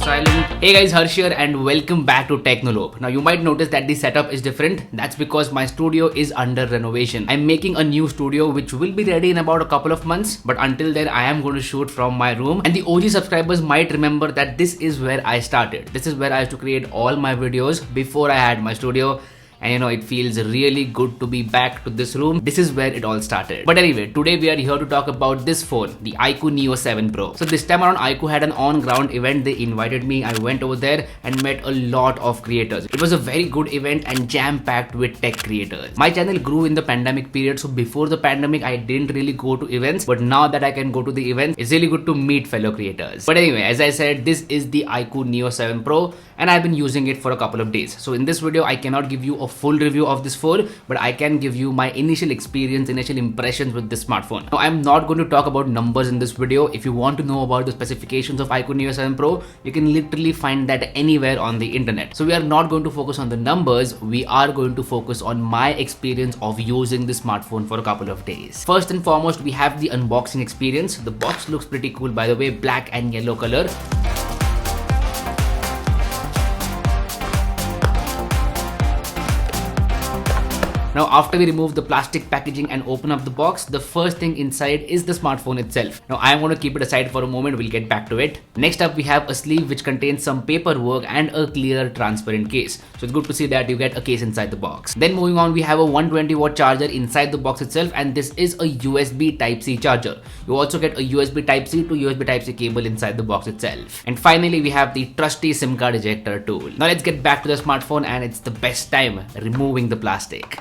silent. Hey guys, Harsh here and welcome back to Technolobe. Now you might notice that the setup is different. That's because my studio is under renovation. I'm making a new studio which will be ready in about a couple of months, but until then I am going to shoot from my room. And the OG subscribers might remember that this is where I started. This is where I used to create all my videos before I had my studio. And you know, it feels really good to be back to this room. This is where it all started. But anyway, today we are here to talk about this phone, the IQOO Neo 7 Pro. So this time around, IQOO had an on-ground event. They invited me. I went over there and met a lot of creators. It was a very good event and jam-packed with tech creators. My channel grew in the pandemic period. So before the pandemic, I didn't really go to events. But now that I can go to the events, it's really good to meet fellow creators. But anyway, as I said, this is the IQOO Neo 7 Pro and I've been using it for a couple of days. So in this video, I cannot give you a full review of this phone, but I can give you my initial experience, initial impressions with this smartphone. Now, I'm not going to talk about numbers in this video. If you want to know about the specifications of IQOO Neo 7 Pro, you can literally find that anywhere on the internet. So we are not going to focus on the numbers. We are going to focus on my experience of using this smartphone for a couple of days. First and foremost, we have the unboxing experience. The box looks pretty cool, by the way, black and yellow color. Now after we remove the plastic packaging and open up the box, the first thing inside is the smartphone itself. Now I am going to keep it aside for a moment, we'll get back to it. Next up we have a sleeve which contains some paperwork and a clear transparent case. So it's good to see that you get a case inside the box. Then moving on, we have a 120 watt charger inside the box itself, and this is a USB Type-C charger. You also get a USB Type-C to USB Type-C cable inside the box itself. And finally we have the trusty SIM card ejector tool. Now let's get back to the smartphone, and it's the best time, removing the plastic.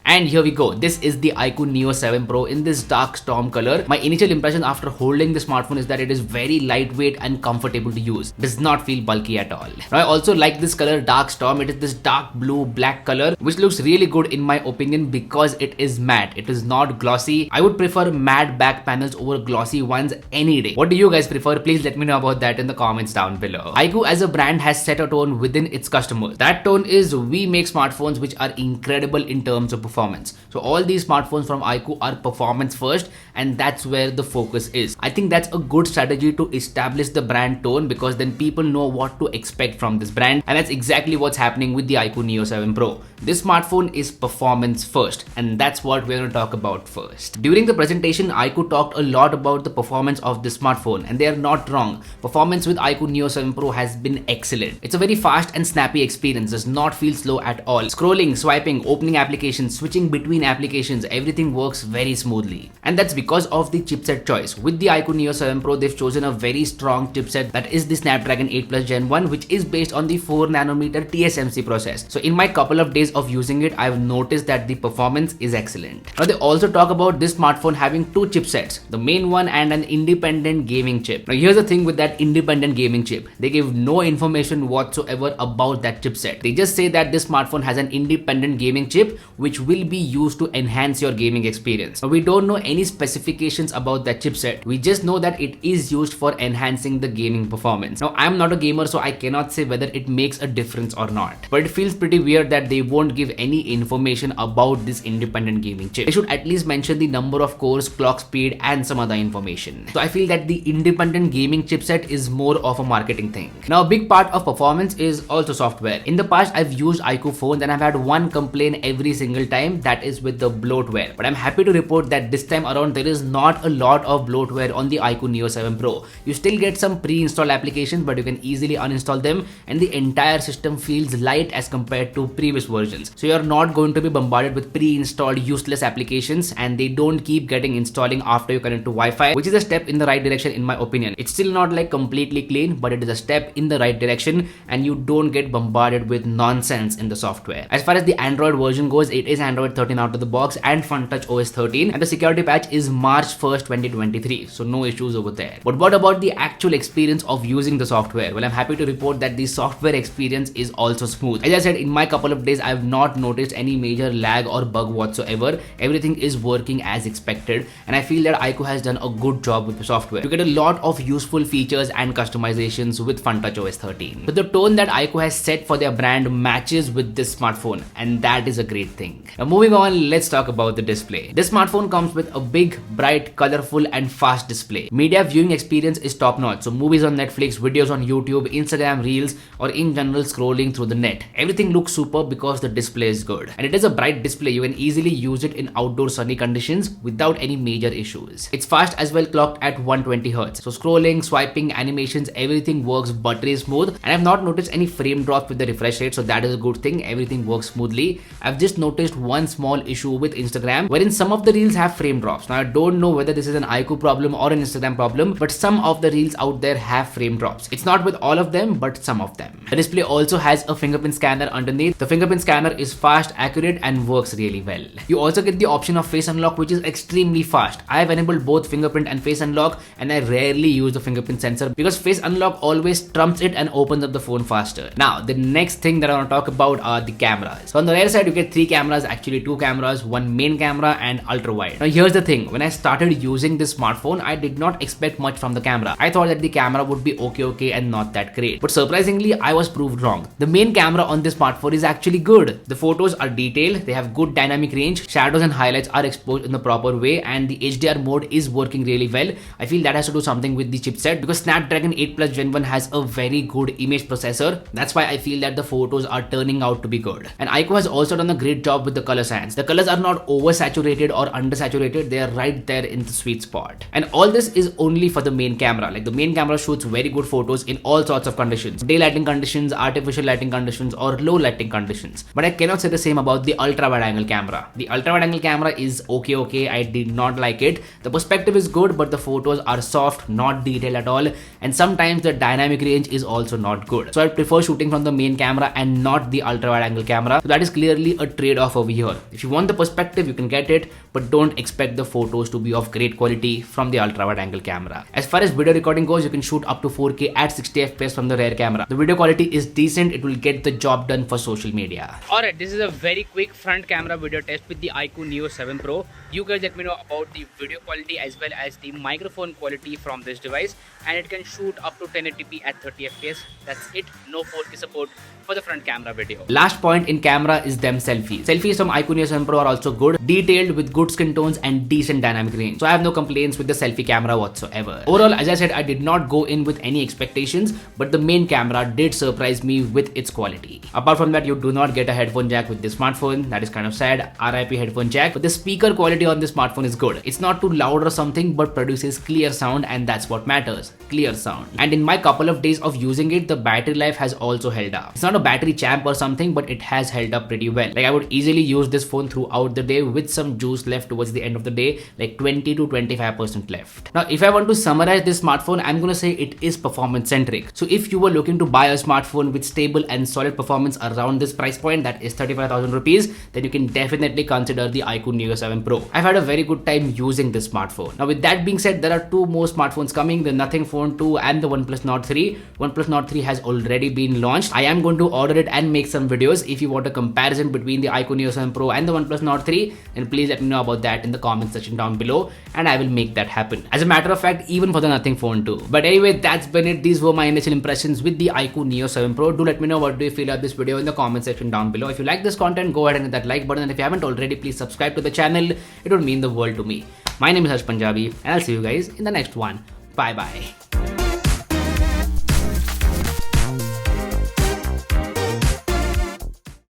And here we go. This is the IQOO Neo 7 Pro in this dark storm color. My initial impression after holding the smartphone is that it is very lightweight and comfortable to use. Does not feel bulky at all. Now I also like this color, dark storm. It is this dark blue black color which looks really good in my opinion because it is matte. It is not glossy. I would prefer matte back panels over glossy ones any day. What do you guys prefer? Please let me know about that in the comments down below. IQOO as a brand has set a tone within its customers. That tone is we make smartphones which are incredible in terms of performance. So all these smartphones from IQOO are performance first, and that's where the focus is. I think that's a good strategy to establish the brand tone, because then people know what to expect from this brand, and that's exactly what's happening with the IQOO Neo 7 Pro. This smartphone is performance first, and that's what we're going to talk about first. During the presentation, IQOO talked a lot about the performance of this smartphone, and they are not wrong. Performance with IQOO Neo 7 Pro has been excellent. It's a very fast and snappy experience, does not feel slow at all. Scrolling, swiping, opening applications, switching between applications, everything works very smoothly. And that's because of the chipset choice. With the IQOO Neo 7 Pro, they've chosen a very strong chipset, that is the Snapdragon 8 Plus Gen 1, which is based on the 4nm TSMC process. So in my couple of days of using it, I've noticed that the performance is excellent. Now they also talk about this smartphone having two chipsets, the main one and an independent gaming chip. Now here's the thing with that independent gaming chip. They give no information whatsoever about that chipset. They just say that this smartphone has an independent gaming chip which will be used to enhance your gaming experience. Now we don't know any specifications about that chipset. We just know that it is used for enhancing the gaming performance. Now I'm not a gamer, so I cannot say whether it makes a difference or not. But it feels pretty weird that they won't give any information about this independent gaming chip. They should at least mention the number of cores, clock speed, and some other information. So I feel that the independent gaming chipset is more of a marketing thing. Now a big part of performance is also software. In the past, I've used IQOO phones and I've had one complaint every single time, that is with the bloatware. But I'm happy to report that this time around there is not a lot of bloatware on the IQOO Neo 7 Pro. You still get some pre-installed applications, but you can easily uninstall them, and the entire system feels light as compared to previous versions. So you're not going to be bombarded with pre-installed useless applications, and they don't keep getting installing after you connect to Wi-Fi, which is a step in the right direction in my opinion. It's still not like completely clean, but it is a step in the right direction, and you don't get bombarded with nonsense in the software. As far as the Android version goes, it is Android 13 out of the box and FunTouch OS 13, and the security patch is March 1st, 2023. So no issues over there. But what about the actual experience of using the software? Well, I'm happy to report that the software experience is also smooth. As I said, in my couple of days, I've not noticed any major lag or bug whatsoever. Everything is working as expected, and I feel that IQOO has done a good job with the software. You get a lot of useful features and customizations with FunTouch OS 13. But the tone that IQOO has set for their brand matches with this smartphone, and that is a great thing. Now moving on, let's talk about the display. This smartphone comes with a big, bright, colorful and fast display. Media viewing experience is top notch. So movies on Netflix, videos on YouTube, Instagram Reels, or in general scrolling through the net. Everything looks super because the display is good. And it is a bright display. You can easily use it in outdoor sunny conditions without any major issues. It's fast as well, clocked at 120Hz. So scrolling, swiping, animations, everything works buttery smooth. And I've not noticed any frame drops with the refresh rate, so that is a good thing. Everything works smoothly. I've just noticed one small issue with Instagram, wherein some of the reels have frame drops. Now I don't know whether this is an IQOO problem or an Instagram problem, but some of the reels out there have frame drops. It's not with all of them, but some of them. The display also has a fingerprint scanner underneath. The fingerprint scanner is fast, accurate and works really well. You also get the option of face unlock, which is extremely fast. I have enabled both fingerprint and face unlock, and I rarely use the fingerprint sensor because face unlock always trumps it and opens up the phone faster. Now the next thing that I want to talk about are the cameras. So on the rear side you get 3 cameras, actually 2 cameras, one main camera and ultra wide. Now here's the thing, when I started using this smartphone, I did not expect much from the camera. I thought that the camera would be okay and not that great, but surprisingly I was proved wrong. The main camera on this smartphone is actually good. The photos are detailed, they have good dynamic range, shadows and highlights are exposed in the proper way, and the HDR mode is working really well. I feel that has to do something with the chipset because Snapdragon 8 Plus Gen 1 has a very good image processor. That's why I feel that the photos are turning out to be good. And IQOO has also done a great job with the color science. The colors are not oversaturated or undersaturated, they are right there in the sweet spot. And all this is only for the main camera. Like the main camera shoots very good photos in all sorts of conditions, day lighting conditions, artificial lighting conditions or low lighting conditions. But I cannot say the same about the ultra wide angle camera. The ultra wide angle camera is okay, I did not like it. The perspective is good, but the photos are soft, not detailed at all, and sometimes the dynamic range is also not good. So I prefer shooting from the main camera and not the ultra wide angle camera. So that is clearly a trade-off over here. If you want the perspective, you can get it, but don't expect the photos to be of great quality from the ultra wide angle camera. As far as video recording goes, you can shoot up to 4K at 60 FPS from the rear camera. The video quality is decent, it will get the job done for social media. Alright, this is a very quick front camera video test with the IQOO Neo 7 Pro. You guys let me know about the video quality as well as the microphone quality from this device, and it can shoot up to 1080p at 30 FPS. That's it, no 4K support for the front camera video. Last point in camera is them selfies. Selfies from IQOO Neo 7 Pro are also good, detailed with good skin tones and decent dynamic range. So I have no complaints with the selfie camera whatsoever. Overall, as I said, I did not go in with any expectations, but the main camera did surprise me with its quality. Apart from that, you do not get a headphone jack with this smartphone. That is kind of sad. RIP headphone jack. But the speaker quality on this smartphone is good. It's not too loud or something, but produces clear sound, and that's what matters. Clear sound. And in my couple of days of using it, the battery life has also held up. It's not a battery champ or something, but it has held up pretty well. Like I would easily use this phone throughout the day with some juice left towards the end of the day, like 20 to 25% left. Now, if I want to summarize this smartphone, I'm gonna say it is performance centric. So if you were looking to buy a smartphone with stable and solid performance around this price point, that is 35,000 rupees, then you can definitely consider the IQOO Neo 7 Pro. I've had a very good time using this smartphone. Now with that being said, there are 2 more smartphones coming, the Nothing Phone 2 and the OnePlus Nord 3. OnePlus Nord 3 has already been launched. I am going to order it and make some videos. If you want a comparison between the IQOO Neo 7 Pro and the OnePlus Nord 3, then please let me know about that in the comment section down below, and I will make that happen. As a matter of fact, even for the Nothing Phone 2. But anyway, that's been it. These were my initial impressions with the IQOO Neo 7 Pro. Do let me know what do you feel of this video in the comment section down below. If you like this content, go ahead and hit that like button, and if you haven't already, please subscribe to the channel. It would mean the world to me. My name is Harsh Punjabi, and I'll see you guys in the next one. Bye bye.